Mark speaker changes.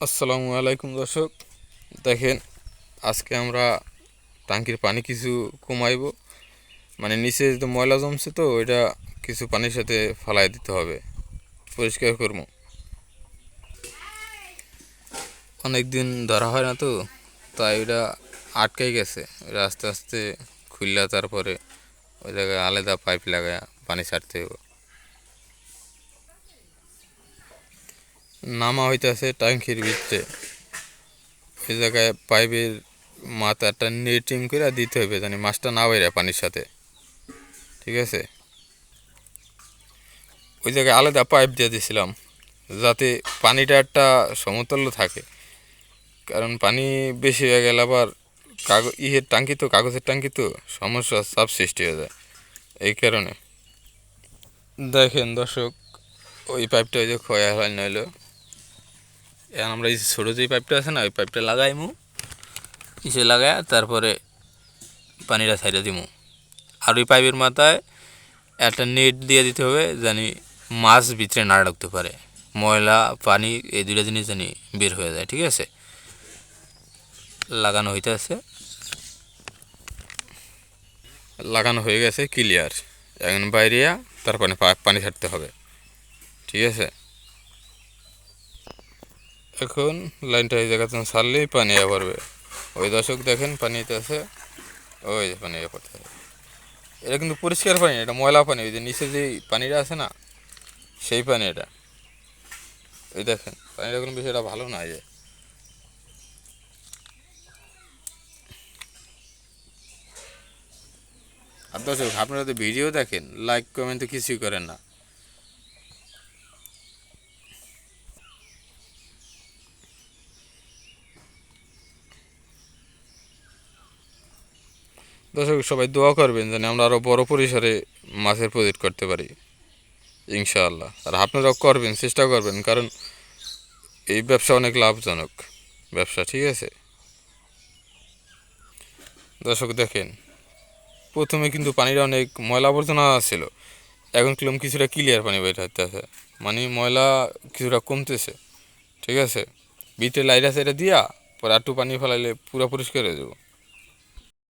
Speaker 1: আসসালামু আলাইকুম দর্শক, দেখেন আজকে আমরা টাঙ্কির পানি কিছু কমাইব। মানে নিচে যে ময়লা জমছে, তো ওইটা কিছু পানির সাথে ফালাই দিতে হবে, পরিষ্কার করবো। অনেক দিন ধরা হয় না, তো তাই ওইটা আটকাই গেছে। ওইটা আস্তে আস্তে খুললা, তারপরে ওই জায়গায় আলাদা পাইপ লাগায় পানি ছাড়তে হবে। নামা হইতেছে টাঙ্কির ভিতরে, ওই জায়গায় পাইপের মাথাটা নেটিং করে দিতে হবে, জানি মাছটা না বাইরে পানির সাথে। ঠিক আছে, ওই জায়গায় আলাদা পাইপ দিয়ে দিয়েছিলাম, যাতে পানিটা একটা সমতুল্য থাকে। কারণ পানি বেশি হয়ে গেলে আবার ইহের টাঙ্কি, তো কাগজের টাঙ্কি, তো সমস্যা, চাপ সৃষ্টি হয়ে যায়। এই কারণে দেখেন দর্শক, ওই পাইপটা ওই যে ক্ষয় হয় নইলো। এখন আমরা এই ছোটো যে পাইপটা আছে না, ওই পাইপটা লাগাইমু, ইসে লাগায় তারপরে পানিটা ছাইড়ে দিমু। আর ওই পাইপের মাথায় একটা নেট দিয়ে দিতে হবে, জানি মাছ ভিতরে না ঢুকতে পারে, ময়লা পানি এই দুইটা জিনিস জানি বের হয়ে যায়। ঠিক আছে, লাগানো হইতেছে, লাগানো হয়ে গেছে, ক্লিয়ার। এখন বাইরিয়া তারপরে পানি ছাড়তে হবে। ঠিক আছে, এখন লাইনটা এই জায়গাতে ছাড়লেই পানি পড়বে। ওই দর্শক দেখেন পানি আছে, ওই যে পানি পড়তে হবে। এটা কিন্তু পরিষ্কার পানি, এটা ময়লা পানি। ওই যে নিচে যে পানিটা আছে না, সেই পানি এটা। ওই দেখেন পানিটা কোনো বিষয়টা ভালো না। যে আর দর্শক, আপনারা তো ভিডিও দেখেন, লাইক কমেন্ট তো কিছুই করেন না। দর্শক সবাই দোয়া করবেন যেন আমরা আরও বড় পরিসরে মাছের প্রজেক্ট করতে পারি, ইনশাআল্লাহ। আর আপনারাও করবেন, চেষ্টা করবেন, কারণ এই ব্যবসা অনেক লাভজনক ব্যবসা। ঠিক আছে দর্শক, দেখেন প্রথমে কিন্তু পানিটা অনেক ময়লা আবর্জনা ছিল, এখন কিরকম কিছুটা ক্লিয়ার পানি বের হতে আছে, মানে ময়লা কিছুটা কমতেছে। ঠিক আছে, ভিতরে লাইটা সাইডা দিয়া পরে একটু পানি ফেলাইলে পুরো পরিষ্কার হয়ে যাবো।